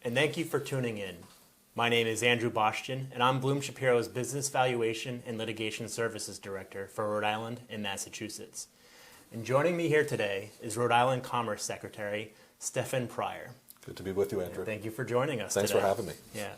and thank you for tuning in. My name is Andrew Bostian, and I'm blumshapiro's Business Valuation and Litigation Services Director for Rhode Island and Massachusetts. And joining me here today is Rhode Island Commerce Secretary Stefan Pryor. Good to be with you, Andrew. And thank you for joining us Thanks today. for having me. Yeah.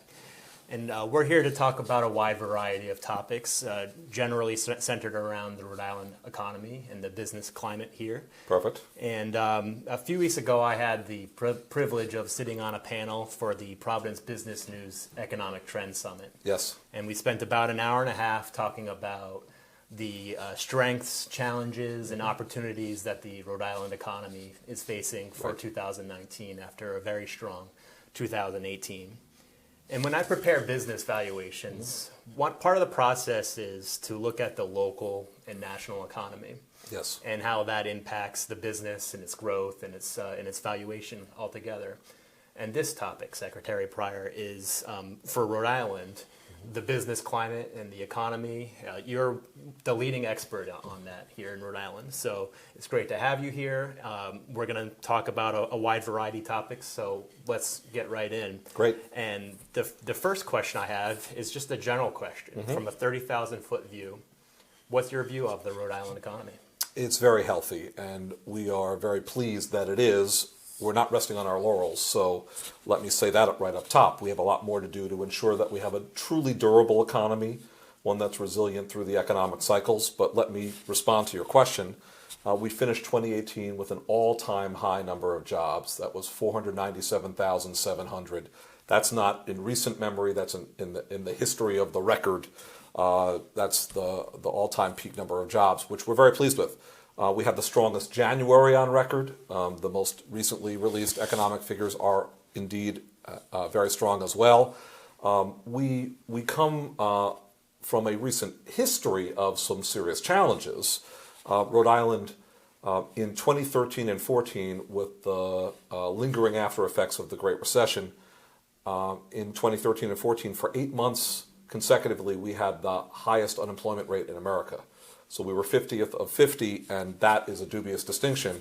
And we're here to talk about a wide variety of topics, generally centered around the Rhode Island economy and the business climate here. Perfect. And a few weeks ago, I had the privilege of sitting on a panel for the Providence Business News Economic Trends Summit. Yes. And we spent about an hour and a half talking about the strengths, challenges, and opportunities that the Rhode Island economy is facing for 2019 after a very strong 2018. And when I prepare business valuations, one part of the process is to look at the local and national economy. Yes. And how that impacts the business and its growth and its valuation altogether. And this topic, Secretary Pryor, is for Rhode Island, the business climate and the economy. You're the leading expert on that here in Rhode Island. So it's great to have you here. We're going to talk about a wide variety of topics, so let's get right in. Great. And the first question I have is just a general question. From a 30,000-foot view, what's your view of the Rhode Island economy? It's very healthy, and we are very pleased that it is. We're not resting on our laurels, so let me say that right up top. We have a lot more to do to ensure that we have a truly durable economy, one that's resilient through the economic cycles. But let me respond to your question. We finished 2018 with an all-time high number of jobs. That was 497,700. That's not in recent memory. That's in the history of the record. That's the all-time peak number of jobs, which we're very pleased with. We have the strongest January on record. The most recently released economic figures are indeed very strong as well. We come from a recent history of some serious challenges. Rhode Island in 2013 and 14, with the lingering after effects of the Great Recession, in 2013 and 14, for 8 months consecutively, we had the highest unemployment rate in America. So we were 50th of 50, and that is a dubious distinction.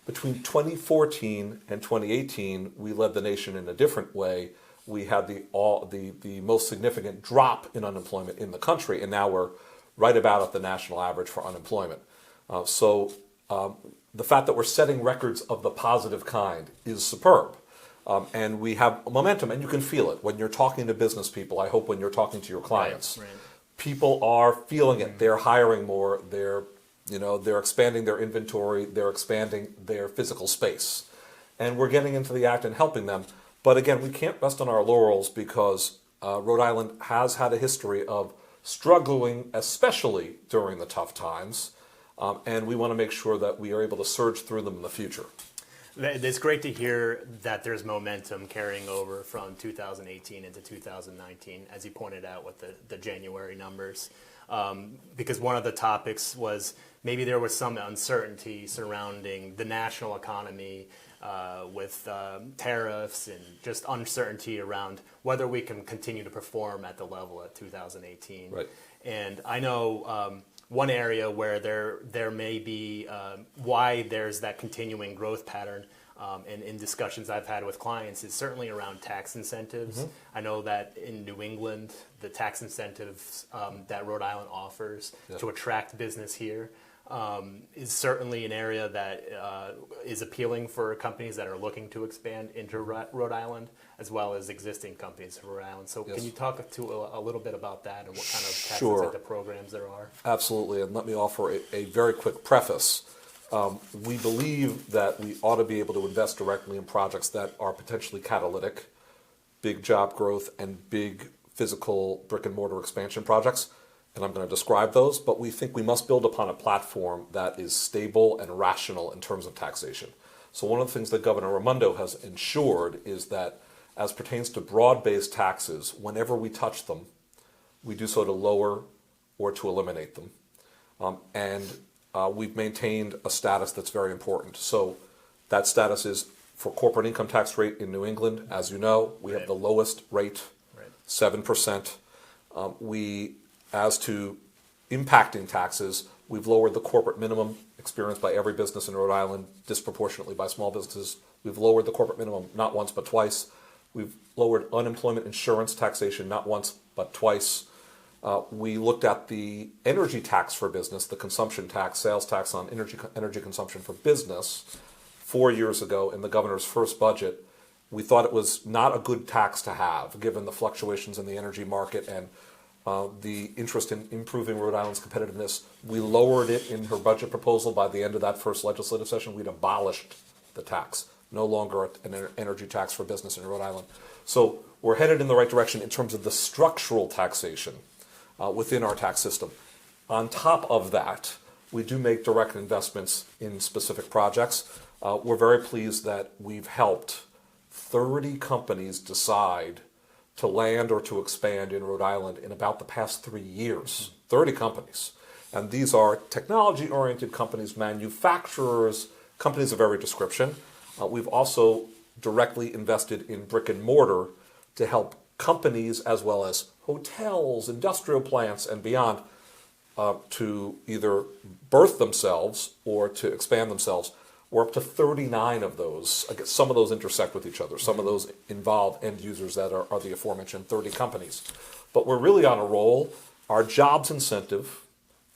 Between 2014 and 2018, we led the nation in a different way. We had the most significant drop in unemployment in the country, and now we're right about at the national average for unemployment. So the fact that we're setting records of the positive kind is superb. And we have momentum, and you can feel it when you're talking to business people. I hope when you're talking to your clients. Right. People are feeling it. They're hiring more. They're expanding their inventory. They're expanding their physical space, and we're getting into the act and helping them. But again, we can't rest on our laurels because Rhode Island has had a history of struggling, especially during the tough times, and we want to make sure that we are able to surge through them in the future. It's great to hear that there's momentum carrying over from 2018 into 2019, as you pointed out with the January numbers. Because one of the topics was maybe there was some uncertainty surrounding the national economy with tariffs and just uncertainty around whether we can continue to perform at the level of 2018. Right. And I know one area where there may be why there's that continuing growth pattern, and in discussions I've had with clients, is certainly around tax incentives. I know that in New England, the tax incentives that Rhode Island offers to attract business here is certainly an area that is appealing for companies that are looking to expand into Rhode Island, as well as existing companies in Rhode Island. So can you talk a little bit about that and what kind of tax incentive programs there are? Absolutely, and let me offer a very quick preface. We believe that we ought to be able to invest directly in projects that are potentially catalytic, big job growth, and big physical brick and mortar expansion projects. And I'm going to describe those, but we think we must build upon a platform that is stable and rational in terms of taxation. So one of the things that Governor Raimondo has ensured is that as pertains to broad-based taxes, whenever we touch them, we do so to lower or to eliminate them. We've maintained a status that's very important. So that status is for corporate income tax rate in New England. As you know, we have the lowest rate, 7%. As to impacting taxes, we've lowered the corporate minimum experienced by every business in Rhode Island, disproportionately by small businesses. We've lowered the corporate minimum not once but twice. We've lowered unemployment insurance taxation not once but twice. We looked at the energy tax for business, the consumption tax, sales tax on energy consumption for business 4 years ago in the governor's first budget. We thought it was not a good tax to have, given the fluctuations in the energy market and the interest in improving Rhode Island's competitiveness. We lowered it in her budget proposal. By the end of that first legislative session, we'd abolished the tax. No longer an energy tax for business in Rhode Island. So we're headed in the right direction in terms of the structural taxation within our tax system. On top of that, we do make direct investments in specific projects. We're very pleased that we've helped 30 companies decide to land or to expand in Rhode Island in about the past 3 years. 30 companies. And these are technology-oriented companies, manufacturers, companies of every description. We've also directly invested in brick and mortar to help companies as well as hotels, industrial plants, and beyond to either birth themselves or to expand themselves. We're up to 39 of those. I guess some of those intersect with each other. Some of those involve end users that are the aforementioned 30 companies. But we're really on a roll. Our jobs incentive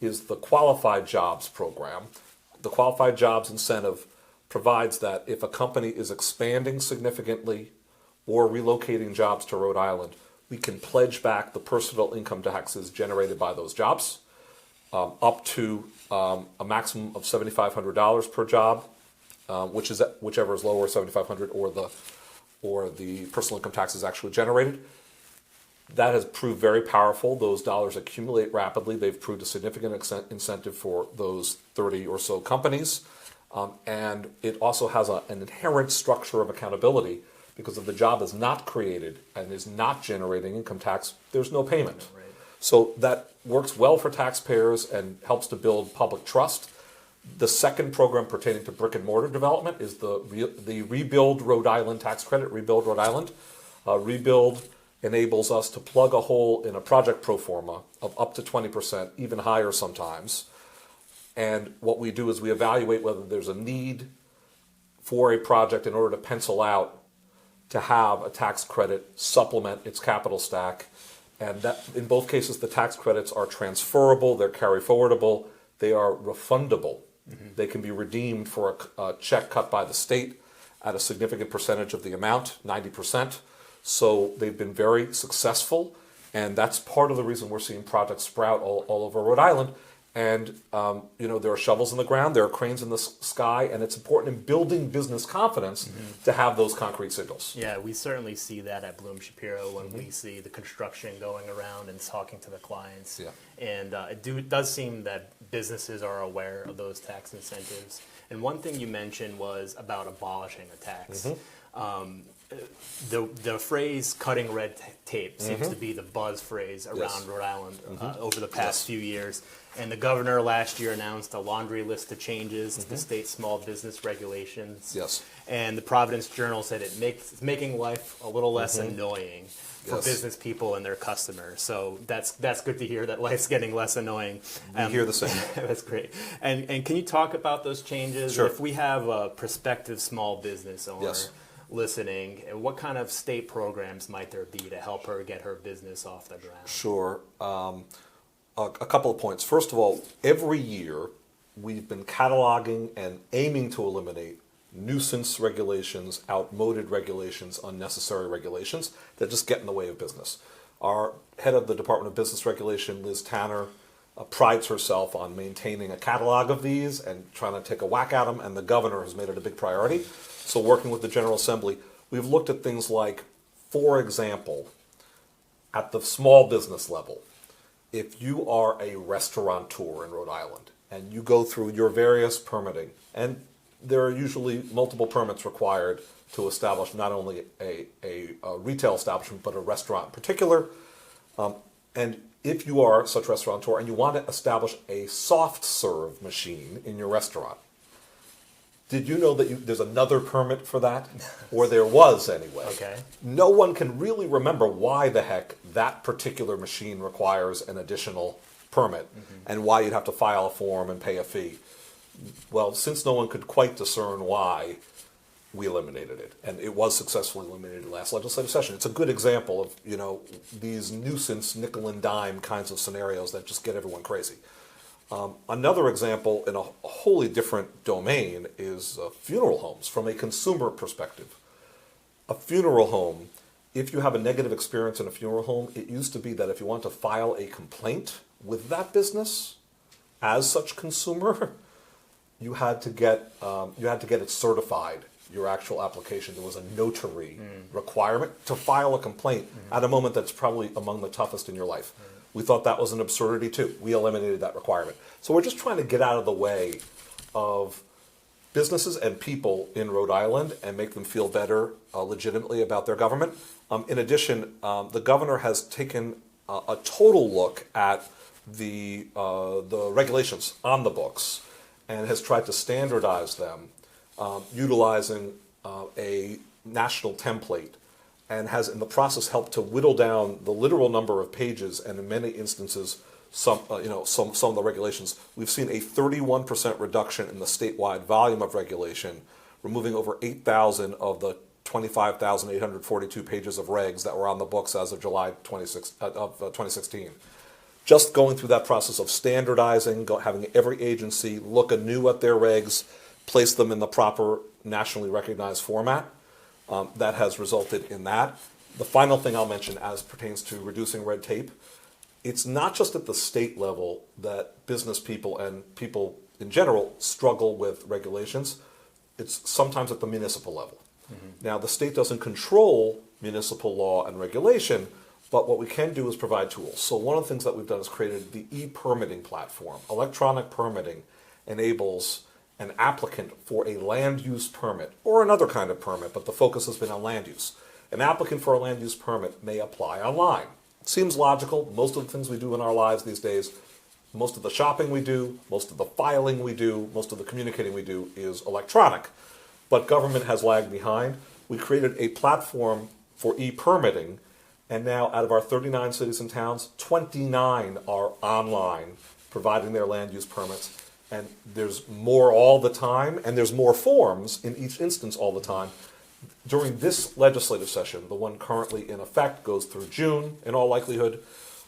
is the Qualified Jobs Program. The Qualified Jobs Incentive provides that if a company is expanding significantly or relocating jobs to Rhode Island, we can pledge back the personal income taxes generated by those jobs up to a maximum of $7,500 per job, whichever is lower, $7,500 or the personal income tax is actually generated. That has proved very powerful. Those dollars accumulate rapidly. They've proved a significant incentive for those 30 or so companies. And it also has an inherent structure of accountability, because if the job is not created and is not generating income tax, there's no payment. Right. So that works well for taxpayers and helps to build public trust. The second program pertaining to brick and mortar development is the Rebuild Rhode Island tax credit, Rebuild Rhode Island. Rebuild enables us to plug a hole in a project pro forma of up to 20%, even higher sometimes. And what we do is we evaluate whether there's a need for a project in order to pencil out to have a tax credit supplement its capital stack. And that, in both cases, the tax credits are transferable, they're carry forwardable, they are refundable. Mm-hmm. They can be redeemed for a check cut by the state at a significant percentage of the amount, 90%. So they've been very successful, and that's part of the reason we're seeing projects sprout all over Rhode Island. And there are shovels in the ground, there are cranes in the sky, and it's important in building business confidence to have those concrete signals. Yeah, we certainly see that at Bloom Shapiro when we see the construction going around and talking to the clients. Yeah. And it does seem that businesses are aware of those tax incentives. And one thing you mentioned was about abolishing a tax. The phrase "cutting red tape" seems to be the buzz phrase around Rhode Island over the past few years. And the governor last year announced a laundry list of changes to the state's small business regulations. Yes. And the Providence Journal said it's making life a little less annoying for business people and their customers. So that's good to hear that life's getting less annoying. We hear the same. That's great. And can you talk about those changes? Sure. If we have a prospective small business owner listening, what kind of state programs might there be to help her get her business off the ground? Sure. A couple of points. First of all, every year we've been cataloging and aiming to eliminate nuisance regulations, outmoded regulations, unnecessary regulations that just get in the way of business. Our head of the Department of Business Regulation, Liz Tanner, prides herself on maintaining a catalog of these and trying to take a whack at them, and the governor has made it a big priority. So working with the General Assembly, we've looked at things like, for example, at the small business level, if you are a restaurateur in Rhode Island and you go through your various permitting, and there are usually multiple permits required to establish not only a retail establishment but a restaurant in particular, and if you are such a restaurateur and you want to establish a soft serve machine in your restaurant, did you know that there's another permit for that? Or there was anyway. Okay. No one can really remember why the heck that particular machine requires an additional permit and why you'd have to file a form and pay a fee. Well, since no one could quite discern why, we eliminated it, and it was successfully eliminated last legislative session. It's a good example of, these nuisance nickel and dime kinds of scenarios that just get everyone crazy. Another example in a wholly different domain is funeral homes from a consumer perspective. A funeral home, if you have a negative experience in a funeral home, it used to be that if you want to file a complaint with that business as such consumer, you had to get it certified, your actual application. There was a notary requirement to file a complaint at a moment that's probably among the toughest in your life. We thought that was an absurdity too. We eliminated that requirement. So we're just trying to get out of the way of businesses and people in Rhode Island and make them feel better legitimately about their government. In addition, the governor has taken a total look at the regulations on the books and has tried to standardize them utilizing a national template, and has in the process helped to whittle down the literal number of pages, and in many instances some of the regulations. We've seen a 31% reduction in the statewide volume of regulation, removing over 8,000 of the 25,842 pages of regs that were on the books as of July 2016. Just going through that process of standardizing, having every agency look anew at their regs, place them in the proper nationally recognized format, that has resulted in that. The final thing I'll mention as pertains to reducing red tape, it's not just at the state level that business people and people in general struggle with regulations. It's sometimes at the municipal level. Now, the state doesn't control municipal law and regulation, but what we can do is provide tools. So one of the things that we've done is created the e-permitting platform. Electronic permitting enables an applicant for a land use permit or another kind of permit, but the focus has been on land use. An applicant for a land use permit may apply online. It seems logical. Most of the things we do in our lives these days, most of the shopping we do, most of the filing we do, most of the communicating we do is electronic. But government has lagged behind. We created a platform for e-permitting, and now out of our 39 cities and towns, 29 are online providing their land use permits. And there's more all the time, and there's more forms in each instance all the time. During this legislative session, the one currently in effect goes through June, in all likelihood,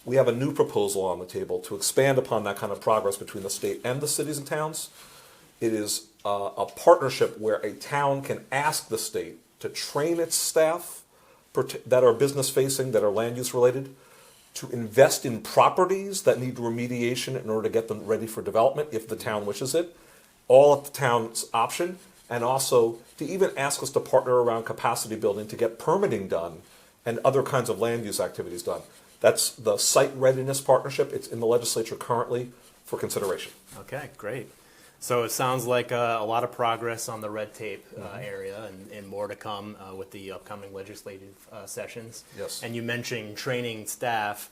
we have a new proposal on the table to expand upon that kind of progress between the state and the cities and towns. It is a partnership where a town can ask the state to train its staff that are business-facing, that are land-use related, to invest in properties that need remediation in order to get them ready for development if the town wishes it, all at the town's option, and also to even ask us to partner around capacity building to get permitting done and other kinds of land use activities done. That's the Site Readiness Partnership. It's in the legislature currently for consideration. Okay, great. So it sounds like a lot of progress on the red tape area, and more to come with the upcoming legislative sessions. Yes. And you mentioned training staff.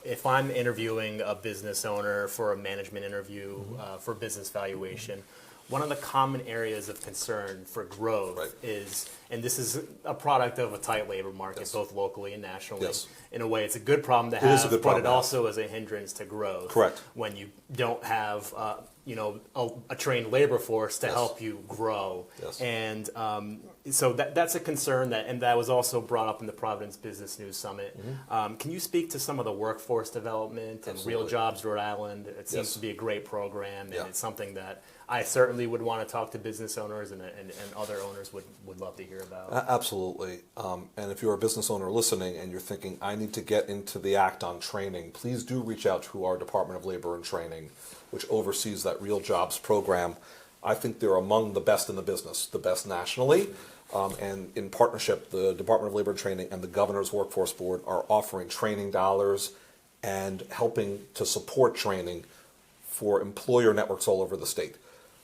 If I'm interviewing a business owner for a management interview for business valuation, one of the common areas of concern for growth is, and this is a product of a tight labor market, both locally and nationally. Yes. In a way, it's a good problem to have, but it also is a hindrance to growth. Correct. When you don't have a trained labor force to help you grow. Yes. And so that's a concern, and that was also brought up in the Providence Business News Summit. Can you speak to some of the workforce development and Real Jobs Rhode Island? It seems to be a great program, and it's something that I certainly would want to talk to business owners and other owners would love to hear about. Absolutely. And if you're a business owner listening and you're thinking, I need to get into the act on training, please do reach out to our Department of Labor and Training, which oversees that Real Jobs program. I think they're among the best in the business, the best nationally. And in partnership, the Department of Labor and Training and the Governor's Workforce Board are offering training dollars and helping to support training for employer networks all over the state.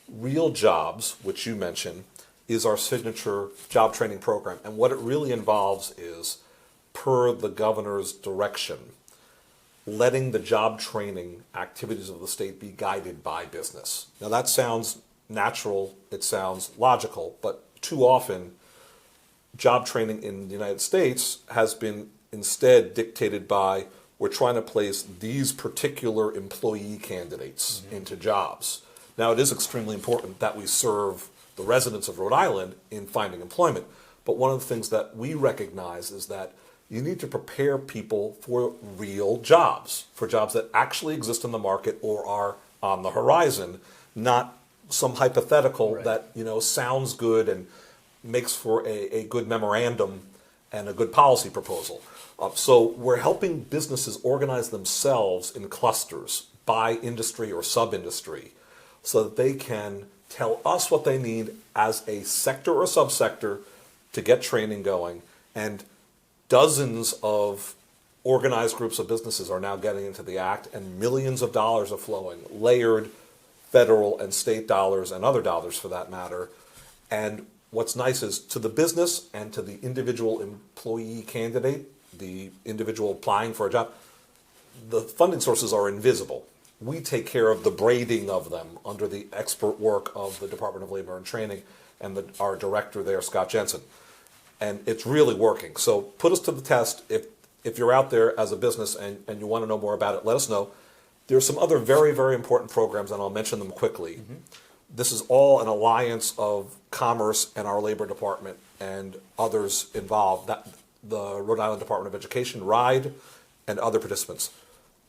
Real Jobs, which you mentioned, is our signature job training program. And what it really involves is, per the governor's direction, letting the job training activities of the state be guided by business. Now that sounds natural, it sounds logical, but too often job training in the United States has been instead dictated by, we're trying to place these particular employee candidates into jobs. Now, it is extremely important that we serve the residents of Rhode Island in finding employment. But one of the things that we recognize is that you need to prepare people for real jobs, for jobs that actually exist in the market or are on the horizon, not some hypothetical that sounds good and makes for a good memorandum and a good policy proposal. So we're helping businesses organize themselves in clusters by industry or sub-industry so that they can tell us what they need as a sector or subsector to get training going. And dozens of organized groups of businesses are now getting into the act, and millions of dollars are flowing, layered federal and state dollars and other dollars for that matter. And what's nice is to the business and to the individual employee candidate, the individual applying for a job, the funding sources are invisible. We take care of the braiding of them under the expert work of the Department of Labor and Training and our director there, Scott Jensen. And it's really working. So put us to the test. If you're out there as a business and you want to know more about it, let us know. There's some other very, very important programs, and I'll mention them quickly. Mm-hmm. This is all an alliance of Commerce and our Labor Department and others involved, the Rhode Island Department of Education, Rhode, and other participants.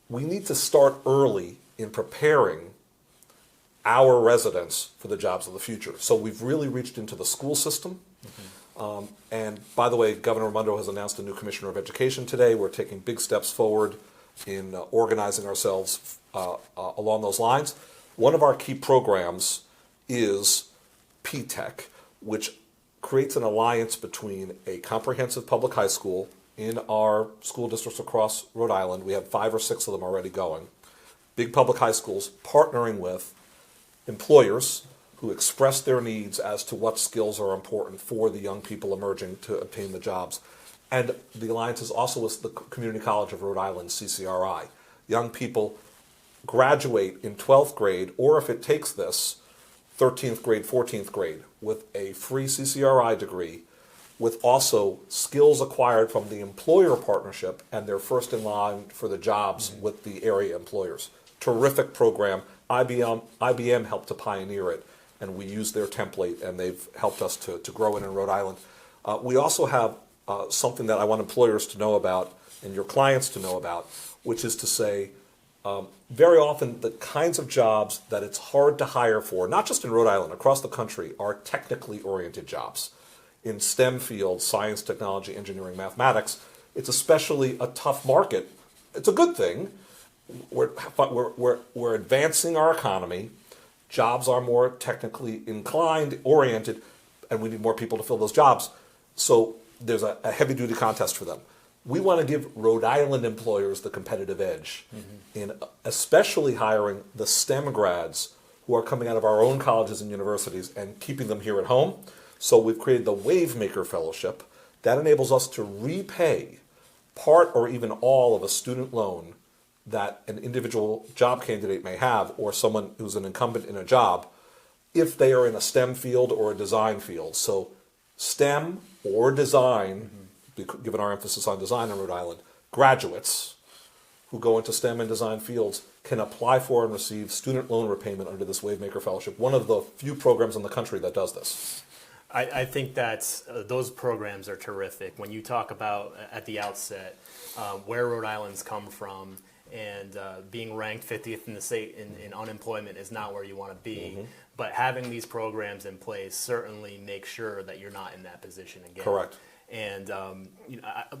We need to start early in preparing our residents for the jobs of the future. So we've really reached into the school system. Mm-hmm. And by the way, Governor Raimondo has announced a new Commissioner of Education today. We're taking big steps forward in organizing ourselves along those lines. One of our key programs is P-TECH, which creates an alliance between a comprehensive public high school in our school districts across Rhode Island. We have 5 or 6 of them already going. Big public high schools partnering with employers who express their needs as to what skills are important for the young people emerging to obtain the jobs. And the alliance is also with the Community College of Rhode Island, CCRI. Young people graduate in 12th grade, or if it takes this, 13th grade, 14th grade, with a free CCRI degree, with also skills acquired from the employer partnership and they're first in line for the jobs with the area employers. Terrific program. IBM helped to pioneer it, and we use their template, and they've helped us to grow it in Rhode Island. We also have something that I want employers to know about and your clients to know about, which is to say, very often the kinds of jobs that it's hard to hire for, not just in Rhode Island, across the country, are technically oriented jobs. In STEM fields, science, technology, engineering, mathematics, it's especially a tough market. It's a good thing. We're advancing our economy. Jobs are more technically inclined, oriented, and we need more people to fill those jobs. So there's a heavy-duty contest for them. We want to give Rhode Island employers the competitive edge in especially hiring the STEM grads who are coming out of our own colleges and universities and keeping them here at home. So we've created the Wavemaker Fellowship that enables us to repay part or even all of a student loan that an individual job candidate may have, or someone who's an incumbent in a job, if they are in a STEM field or a design field. So STEM or design, given our emphasis on design in Rhode Island, graduates who go into STEM and design fields can apply for and receive student loan repayment under this Wavemaker Fellowship, one of the few programs in the country that does this. I think that those programs are terrific. When you talk about, at the outset, where Rhode Island's come from, and being ranked 50th in the state in unemployment is not where you want to be. But having these programs in place certainly makes sure that you're not in that position again. Correct. And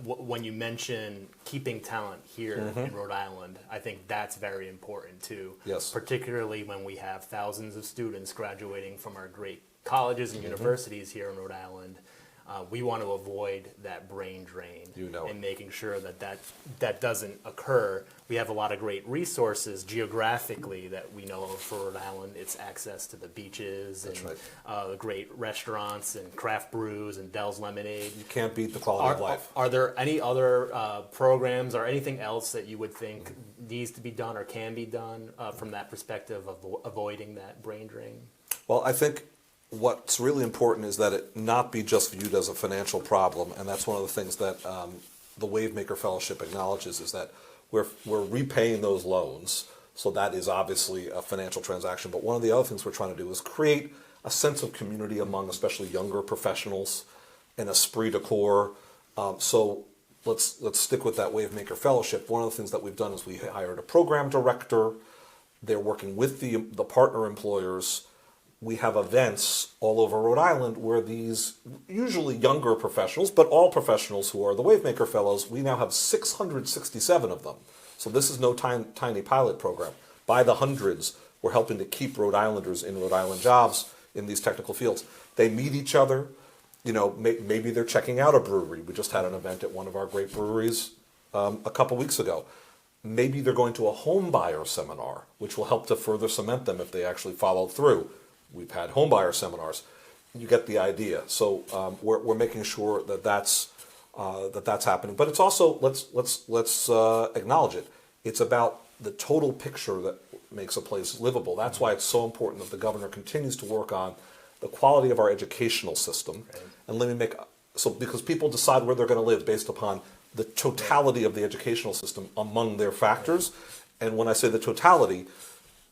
when you mention keeping talent here in Rhode Island, I think that's very important too. Yes. Particularly when we have thousands of students graduating from our great colleges and universities here in Rhode Island. We want to avoid that brain drain and making sure that doesn't occur. We have a lot of great resources geographically that we know of for Rhode Island. It's access to the beaches and great restaurants and craft brews and Dell's Lemonade. You can't beat the quality of life. Are there any other programs or anything else that you would think needs to be done or can be done from that perspective of avoiding that brain drain? Well, I think what's really important is that it not be just viewed as a financial problem, and that's one of the things that the Wavemaker Fellowship acknowledges, is that we're repaying those loans, so that is obviously a financial transaction. But one of the other things we're trying to do is create a sense of community among especially younger professionals, an esprit de corps. So let's stick with that Wavemaker Fellowship. One of the things that we've done is we hired a program director. They're working with the partner employers. We have events all over Rhode Island where these usually younger professionals, but all professionals who are the Wavemaker Fellows, we now have 667 of them. So this is no tiny pilot program. By the hundreds, we're helping to keep Rhode Islanders in Rhode Island jobs in these technical fields. They meet each other. You know, maybe they're checking out a brewery. We just had an event at one of our great breweries a couple weeks ago. Maybe they're going to a home buyer seminar, which will help to further cement them if they actually follow through. We've had home buyer seminars. You get the idea. So we're making sure that that's happening. But it's also let's acknowledge it. It's about the total picture that makes a place livable. That's why it's so important that the governor continues to work on the quality of our educational system. Right. And let me because people decide where they're going to live based upon the totality of the educational system among their factors. Right. And when I say the totality,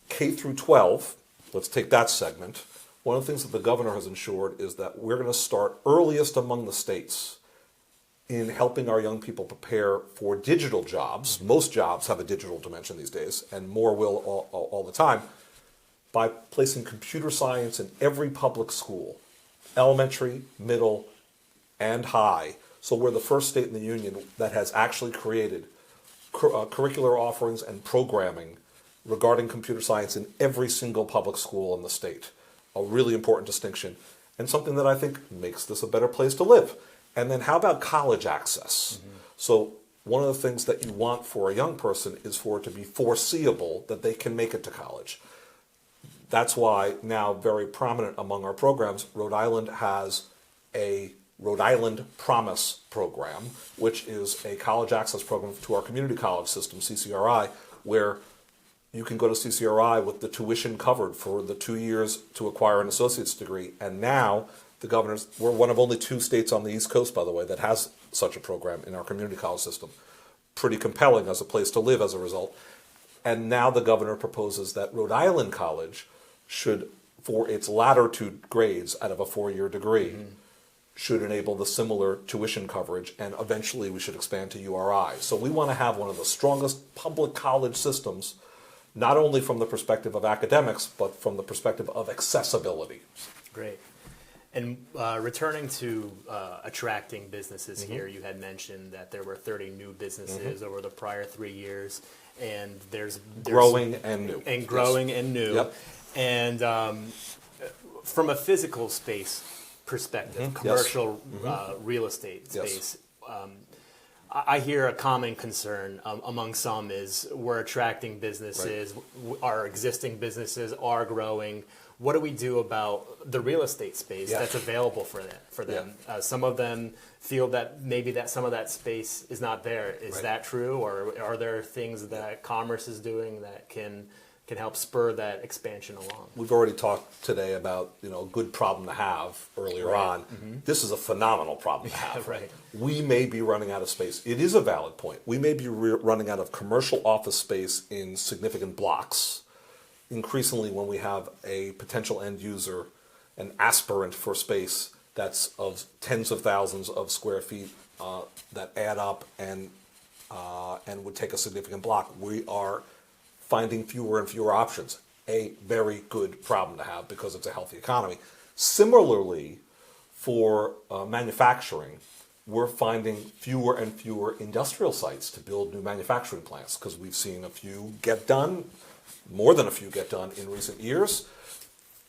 K through 12, let's take that segment. One of the things that the governor has ensured is that we're going to start earliest among the states in helping our young people prepare for digital jobs. Most jobs have a digital dimension these days, and more will all the time, by placing computer science in every public school, elementary, middle, and high. So we're the first state in the union that has actually created curricular offerings and programming regarding computer science in every single public school in the state. A really important distinction, and something that I think makes this a better place to live. And then how about college access? Mm-hmm. So one of the things that you want for a young person is for it to be foreseeable that they can make it to college. That's why now very prominent among our programs, Rhode Island has a Rhode Island Promise program, which is a college access program to our community college system, CCRI, where you can go to CCRI with the tuition covered for the 2 years to acquire an associate's degree. And now the governor's, we're one of only 2 states on the East Coast, by the way, that has such a program in our community college system. Pretty compelling as a place to live as a result. And now the governor proposes that Rhode Island College should, for its latter 2 grades out of a 4-year degree, mm-hmm. should enable the similar tuition coverage, and eventually we should expand to URI. So we want to have one of the strongest public college systems, not only from the perspective of academics, but from the perspective of accessibility. Great. And returning to attracting businesses mm-hmm. here, you had mentioned that there were 30 new businesses mm-hmm. over the prior 3 years, and there's growing and new. And growing yes. and new. Yep. And from a physical space perspective, mm-hmm. commercial yes. Real estate space, yes. I hear a common concern among some is we're attracting businesses, right. Our existing businesses are growing. What do we do about the real estate space yeah. that's available for them? Yeah. Some of them feel that maybe that some of that space is not there. Is right. that true, or are there things that commerce is doing that can help spur that expansion along? We've already talked today about a good problem to have earlier right. on. Mm-hmm. This is a phenomenal problem to have. Right. We may be running out of space. It is a valid point. We may be running out of commercial office space in significant blocks. Increasingly, when we have a potential end user, an aspirant for space that's of tens of thousands of square feet that add up and would take a significant block, we are finding fewer and fewer options. A very good problem to have because it's a healthy economy. Similarly, for manufacturing, we're finding fewer and fewer industrial sites to build new manufacturing plants because we've seen a few get done, more than a few get done in recent years.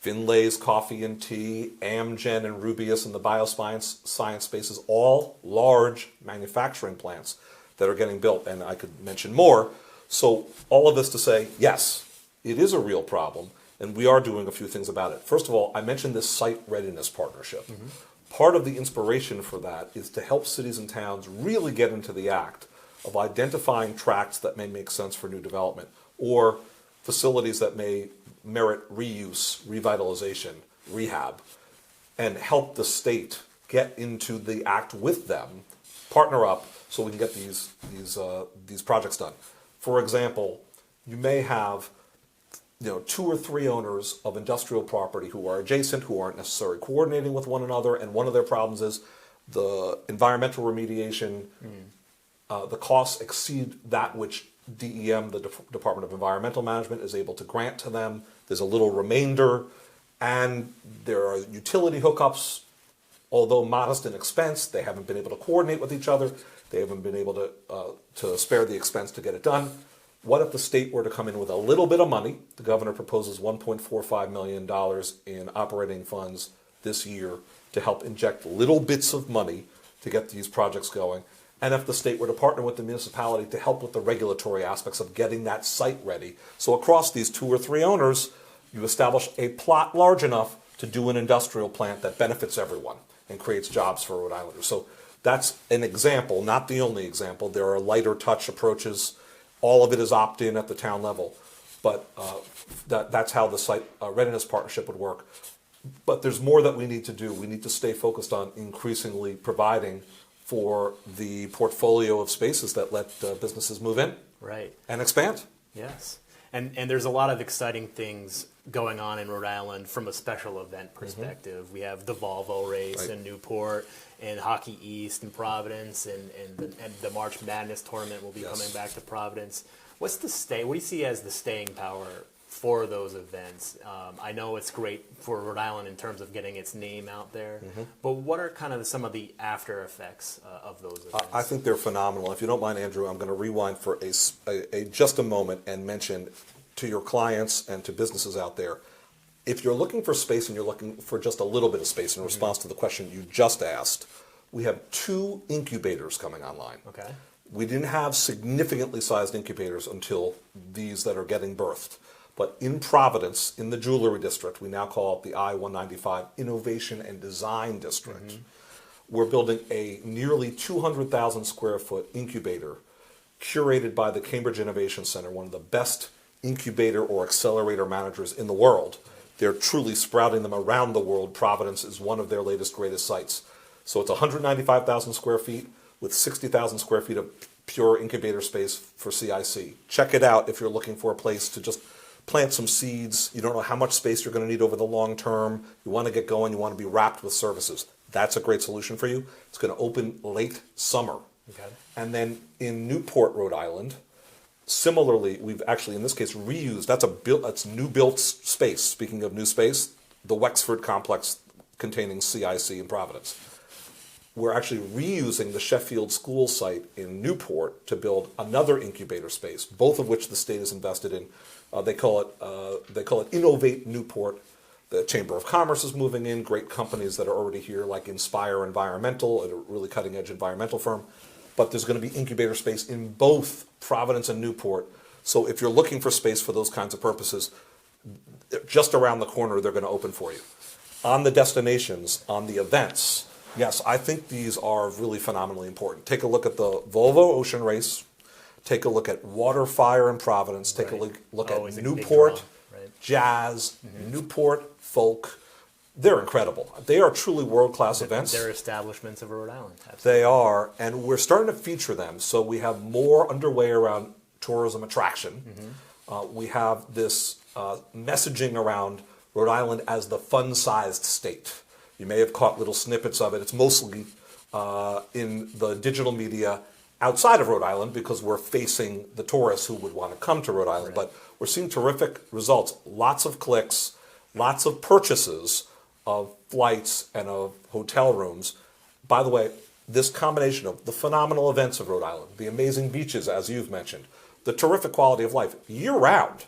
Finlay's Coffee and Tea, Amgen and Rubius in the bioscience spaces, all large manufacturing plants that are getting built, and I could mention more. So all of this to say, yes, it is a real problem, and we are doing a few things about it. First of all, I mentioned this site readiness partnership. Mm-hmm. Part of the inspiration for that is to help cities and towns really get into the act of identifying tracts that may make sense for new development, or facilities that may merit reuse, revitalization, rehab, and help the state get into the act with them, partner up so we can get these projects done. For example, you may have 2 or 3 owners of industrial property who are adjacent, who aren't necessarily coordinating with one another, and one of their problems is the environmental remediation, the costs exceed that which DEM, the Department of Environmental Management, is able to grant to them. There's a little remainder, and there are utility hookups. Although modest in expense, they haven't been able to coordinate with each other. They haven't been able to spare the expense to get it done. What if the state were to come in with a little bit of money? The governor proposes $1.45 million in operating funds this year to help inject little bits of money to get these projects going. And if the state were to partner with the municipality to help with the regulatory aspects of getting that site ready. So across these 2 or 3 owners, you establish a plot large enough to do an industrial plant that benefits everyone and creates jobs for Rhode Islanders. So that's an example, not the only example. There are lighter touch approaches. All of it is opt-in at the town level. But that's how the site readiness partnership would work. But there's more that we need to do. We need to stay focused on increasingly providing for the portfolio of spaces that let businesses move in, right, and expand. Yes, and there's a lot of exciting things going on in Rhode Island from a special event perspective. Mm-hmm. We have the Volvo race in Newport, and Hockey East in Providence, and the March Madness tournament will be coming back to Providence. What do you see as the staying power for those events? I know it's great for Rhode Island in terms of getting its name out there, but what are kind of some of the after effects of those events? I think they're phenomenal. If you don't mind, Andrew, I'm going to rewind for just a moment and mention to your clients and to businesses out there, if you're looking for space and you're looking for just a little bit of space in response to the question you just asked, we have 2 incubators coming online. Okay. We didn't have significantly sized incubators until these that are getting birthed. But in Providence, in the Jewelry District, we now call it the I-195 Innovation and Design District. We're building a nearly 200,000 square foot incubator curated by the Cambridge Innovation Center, one of the best incubator or accelerator managers in the world. They're truly sprouting them around the world. Providence is one of their latest, greatest sites. So it's 195,000 square feet with 60,000 square feet of pure incubator space for CIC. Check it out if you're looking for a place to just plant some seeds. You don't know how much space you're going to need over the long term. You want to get going. You want to be wrapped with services. That's a great solution for you. It's going to open late summer. Okay. And then in Newport, Rhode Island, similarly, we've actually, in this case, reused. That's new built space. Speaking of new space, the Wexford complex containing CIC in Providence. We're actually reusing the Sheffield School site in Newport to build another incubator space, both of which the state is invested in. They call it Innovate Newport. The Chamber of Commerce is moving in. Great companies that are already here, like Inspire Environmental, a really cutting-edge environmental firm. But there's going to be incubator space in both Providence and Newport. So if you're looking for space for those kinds of purposes, just around the corner, they're going to open for you. On the destinations, on the events, yes, I think these are really phenomenally important. Take a look at the Volvo Ocean Race. Take a look at Water Fire in Providence. Take a look at Newport, Jazz, Newport, Folk. They're incredible. They are truly world-class events. They're establishments of Rhode Island. Absolutely. They are, and we're starting to feature them. So we have more underway around tourism attraction. We have this messaging around Rhode Island as the fun-sized state. You may have caught little snippets of it. It's mostly in the digital media outside of Rhode Island because we're facing the tourists who would want to come to Rhode Island. But we're seeing terrific results. Lots of clicks, lots of purchases of flights and of hotel rooms. By the way, this combination of the phenomenal events of Rhode Island, the amazing beaches, as you've mentioned, the terrific quality of life year-round,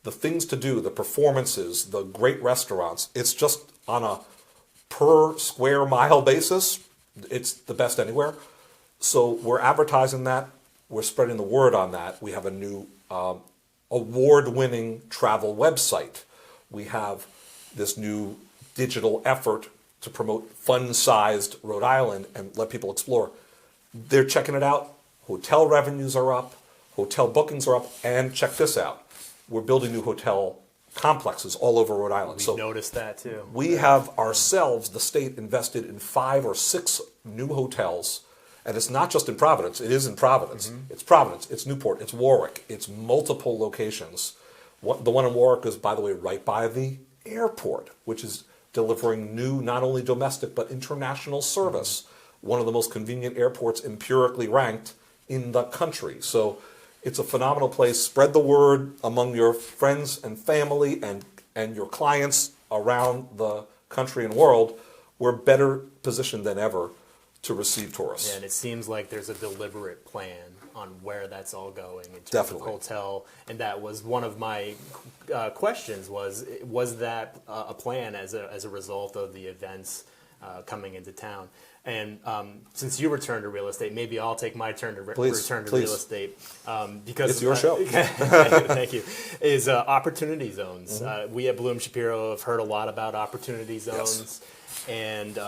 the things to do, the performances, the great restaurants, it's just on a per square mile basis, it's the best anywhere. So we're advertising that. We're spreading the word on that. We have a new award-winning travel website. We have this new digital effort to promote fun-sized Rhode Island and let people explore. They're checking it out. Hotel revenues are up. Hotel bookings are up. And check this out. We're building new hotel complexes all over Rhode Island. We've noticed that too. We have ourselves, the state, invested in 5 or 6 new hotels. And it's not just in Providence. It is in Providence. It's Providence. It's Newport. It's Warwick. It's multiple locations The one in Warwick is, by the way, right by the airport, which is delivering new, not only domestic, but international service. One of the most convenient airports empirically ranked in the country. So it's a phenomenal place. Spread the word among your friends and family and your clients around the country and world. We're better positioned than ever to receive tourists. Yeah, and it seems like there's a deliberate plan on where that's all going in terms Definitely. of hotel, and that was one of my questions. Was that a plan as a result of the events coming into town? And since you returned to real estate, maybe I'll take my turn to return to real estate because it's your show. Thank you. Is opportunity zones. We at Bloom Shapiro have heard a lot about opportunity zones. Yes. And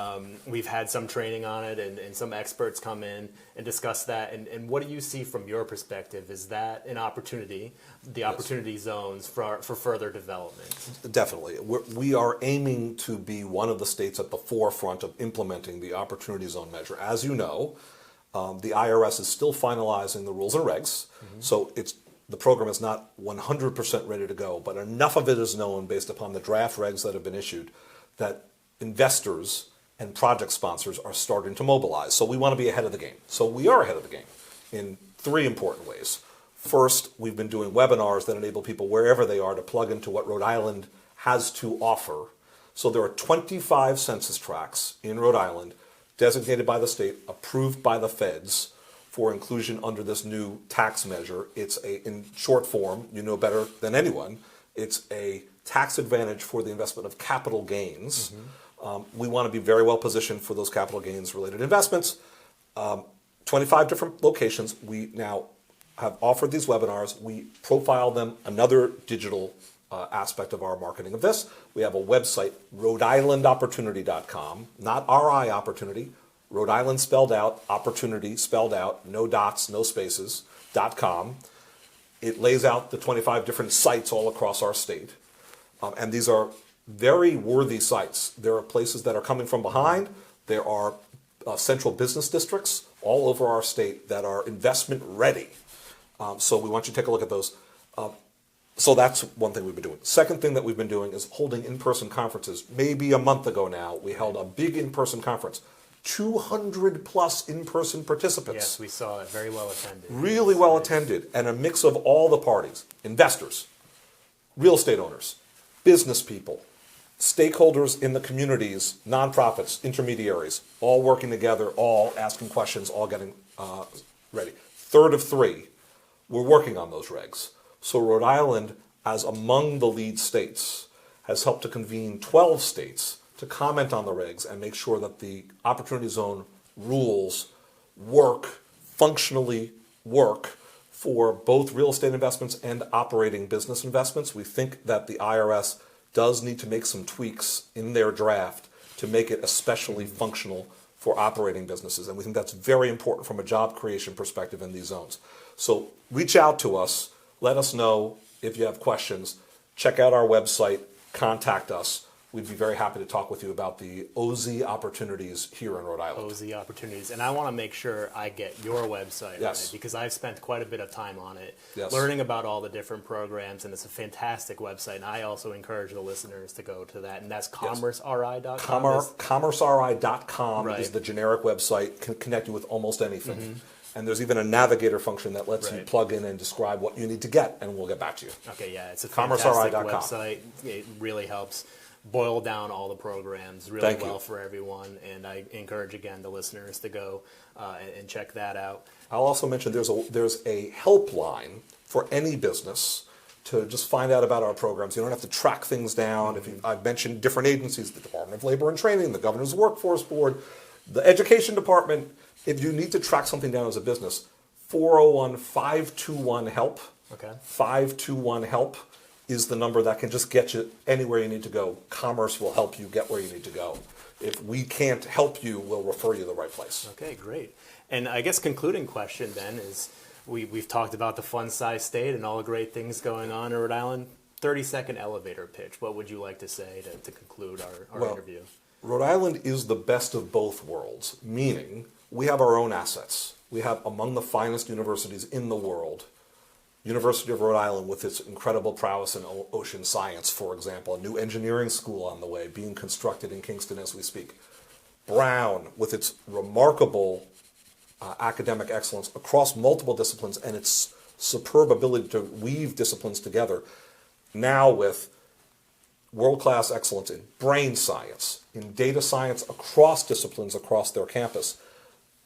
we've had some training on it, and some experts come in and discuss that. And what do you see from your perspective? Is that an opportunity, the opportunity zones for further development? Definitely. We are aiming to be one of the states at the forefront of implementing the opportunity zone measure. As you know, the IRS is still finalizing the rules and regs, so the program is not 100% ready to go, but enough of it is known based upon the draft regs that have been issued that investors and project sponsors are starting to mobilize. So we want to be ahead of the game. So we are ahead of the game in three important ways. First, we've been doing webinars that enable people wherever they are to plug into what Rhode Island has to offer. So there are 25 census tracts in Rhode Island designated by the state, approved by the feds for inclusion under this new tax measure. It's in short form, you know better than anyone, it's a tax advantage for the investment of capital gains. We want to be very well positioned for those capital gains related investments. 25 different locations. We now have offered these webinars. We profile them, another digital aspect of our marketing of this. We have a website, rhodeislandopportunity.com, not RI opportunity, Rhode Island spelled out, opportunity spelled out, no dots, no spaces, .com. It lays out the 25 different sites all across our state. And these are very worthy sites. There are places that are coming from behind. There are central business districts all over our state that are investment ready. So we want you to take a look at those. So that's one thing we've been doing. Second thing that we've been doing is holding in-person conferences. Maybe a month ago now, we held a big in-person conference. 200 plus in-person participants. Yes, we saw it. Very well attended. Really well attended. And a mix of all the parties. Investors, real estate owners, business people, stakeholders in the communities, nonprofits, intermediaries, all working together, all asking questions, all getting ready. Third of three, we're working on those regs. So Rhode Island, as among the lead states, has helped to convene 12 states to comment on the regs and make sure that the Opportunity Zone rules functionally work for both real estate investments and operating business investments. We think that the IRS does need to make some tweaks in their draft to make it especially functional for operating businesses. And we think that's very important from a job creation perspective in these zones. So reach out to us. Let us know if you have questions. Check out our website. Contact us. We'd be very happy to talk with you about the OZ opportunities here in Rhode Island. OZ opportunities. And I want to make sure I get your website on it because I've spent quite a bit of time on it, learning about all the different programs, and it's a fantastic website. And I also encourage the listeners to go to that, and that's commerceri.com. Commerceri.com is the generic website, can connect you with almost anything. And there's even a navigator function that lets you plug in and describe what you need to get, and we'll get back to you. Okay, yeah, it's a fantastic website. It really helps boil down all the programs really well for everyone, and I encourage again the listeners to go and check that out. I'll also mention there's a helpline for any business to just find out about our programs. You don't have to track things down. I've mentioned different agencies, the Department of Labor and Training, the Governor's Workforce Board, the Education Department. If you need to track something down as a business, 401-521-HELP. Okay. 521-HELP is the number that can just get you anywhere you need to go. Commerce will help you get where you need to go. If we can't help you, we'll refer you to the right place. Okay, great. And I guess concluding question then is we've talked about the fun-sized state and all the great things going on in Rhode Island. 30-second elevator pitch. What would you like to say to conclude our interview? Rhode Island is the best of both worlds, meaning we have our own assets. We have among the finest universities in the world, University of Rhode Island with its incredible prowess in ocean science, for example, a new engineering school on the way, being constructed in Kingston as we speak. Brown with its remarkable academic excellence across multiple disciplines and its superb ability to weave disciplines together, now with world-class excellence in brain science, in data science across disciplines across their campus,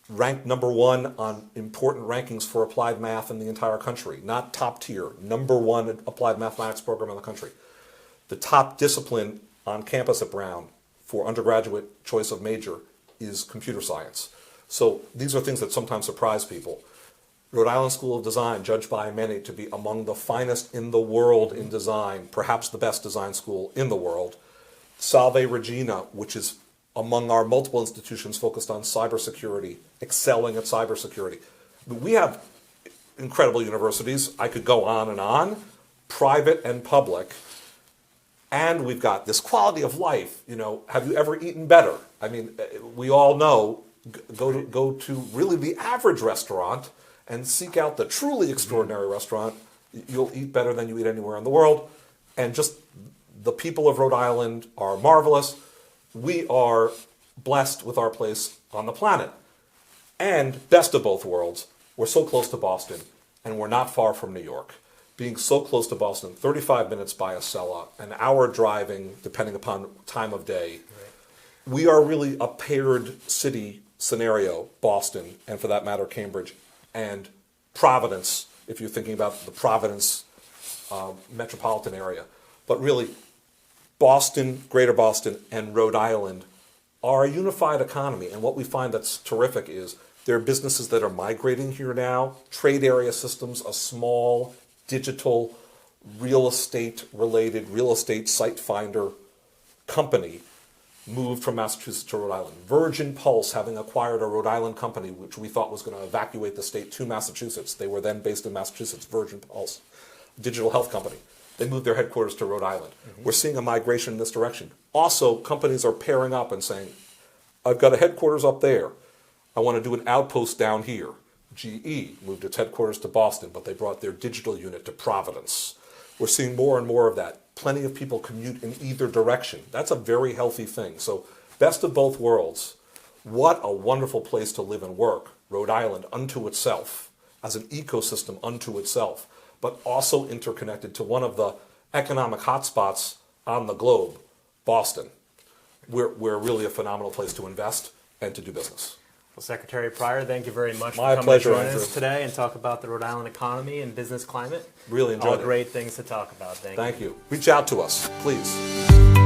ranked #1 on important rankings for applied math in the entire country, not top tier, #1 applied mathematics program in the country. The top discipline on campus at Brown for undergraduate choice of major is computer science. So these are things that sometimes surprise people. Rhode Island School of Design, judged by many to be among the finest in the world in design, perhaps the best design school in the world. Salve Regina, which is among our multiple institutions focused on cybersecurity, excelling at cybersecurity. We have incredible universities. I could go on, private and public. And we've got this quality of life. You know, have you ever eaten better? I mean, we all know, go to really the average restaurant and seek out the truly extraordinary restaurant. You'll eat better than you eat anywhere in the world. And just the people of Rhode Island are marvelous. We are blessed with our place on the planet. And best of both worlds, we're so close to Boston, and we're not far from New York. Being so close to Boston, 35 minutes by Acela, an hour driving, depending upon time of day. Right. We are really a paired city scenario, Boston, and for that matter, Cambridge, and Providence, if you're thinking about the Providence metropolitan area. But really, Boston, Greater Boston, and Rhode Island are a unified economy. And what we find that's terrific is there are businesses that are migrating here now. Trade Area Systems, a small digital real estate site finder company, moved from Massachusetts to Rhode Island. Virgin Pulse, having acquired a Rhode Island company, which we thought was going to evacuate the state to Massachusetts. They were then based in Massachusetts, Virgin Pulse, digital health company. They moved their headquarters to Rhode Island. Mm-hmm. We're seeing a migration in this direction. Also, companies are pairing up and saying, I've got a headquarters up there. I want to do an outpost down here. GE moved its headquarters to Boston, but they brought their digital unit to Providence. We're seeing more and more of that. Plenty of people commute in either direction. That's a very healthy thing. So, best of both worlds. What a wonderful place to live and work. Rhode Island unto itself, as an ecosystem unto itself, but also interconnected to one of the economic hotspots on the globe, Boston. We're really a phenomenal place to invest and to do business. Well, Secretary Pryor, thank you very much My for coming pleasure, to join Andrew. us today and talk about the Rhode Island economy and business climate. Really enjoyed it. All great things to talk about. Thank you. Thank you. Reach out to us, please.